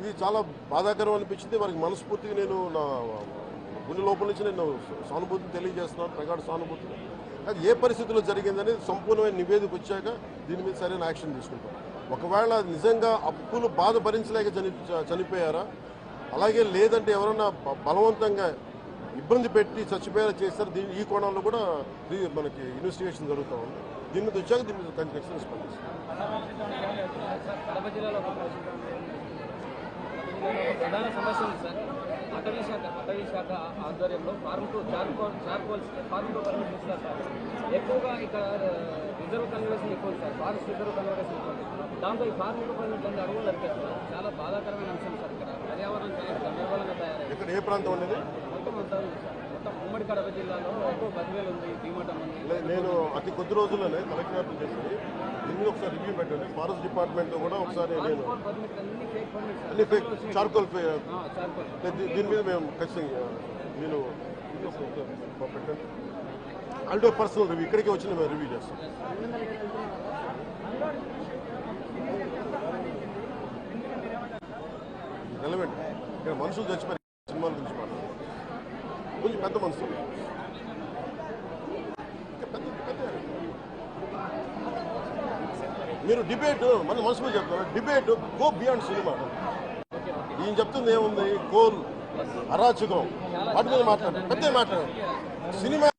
ఇది చాలా బాధాకరం అనిపించింది. వారికి మనస్ఫూర్తిగా నేను నా గుండె లోపల నుంచి నేను సానుభూతిని తెలియజేస్తున్నాను, ప్రగాఢ సానుభూతిని. అది ఏ పరిస్థితుల్లో జరిగిందని సంపూర్ణమైన నివేదిక వచ్చాక దీని మీద సరైన యాక్షన్ తీసుకుంటాం. ఒకవేళ నిజంగా అప్పులు బాధ భరించలేక చనిపోయారా, అలాగే లేదంటే ఎవరన్నా బలవంతంగా ఇబ్బంది పెట్టి చచ్చిపోయేలా చేస్తారు, ఈ కోణంలో కూడా మనకి ఇన్వెస్టిగేషన్ జరుగుతూ ఉంది. దీని మీద వచ్చాక దీని మీద ఖచ్చితంగా స్పందిస్తాం. ప్రధాన సమస్య ఉంది సార్. అటవీ శాఖ ఆధ్వర్యంలో form to charcoals form to permission ఇస్తారు సార్. ఎక్కువగా ఇక్కడ రిజర్వ్ కన్వర్షన్ ఎక్కువ సార్, ఫారెస్ట్ రిజర్వ్ కన్వర్షన్ ఎక్కువ. దాంతో ఈ ఫార్మ్ టు పర్మిషన్ అడుగులు నడిపేస్తారు. చాలా బాధాకరమైన అంశం సార్. ఇక్కడ పర్యావరణం చాలా గందరగోళంగా తయారైంది. ఇక్కడ ఏ ప్రాంతం అనేది మొత్తం మొత్తం ఉమ్మడి కడప జిల్లాలో ఎక్కువ బదివేలు ఉంది, భీమటం ఉంది. నేను అతి కొద్ది రోజుల్లోనే కలెక్టర్ చేసి దీన్ని ఒకసారి రివ్యూ పెట్టండి. ఫారెస్ట్ డిపార్ట్మెంట్ కూడా ఒకసారి నేను అన్ని ఫేక్ చార్కోల్ దీని మీద మేము ఖచ్చితంగా నేను పెట్టండి. అంటే పర్సనల్ రివ్యూ ఇక్కడికి వచ్చి మేము రివ్యూ చేస్తాం. రెలవెంట్ ఇక్కడ మనుషులు చచ్చిపోయి సినిమాల గురించి మాట్లాడారు. కొంచెం పెద్ద మనుషులు మీరు డిబేట్ మన మనసు మీద చెప్తారు. Debate go beyond cinema. ఈయన చెప్తుంది ఏముంది, కోల్ అరాచకం వాటి మీద మాట్లాడారు, పెద్ద మాట్లాడారు. సినిమా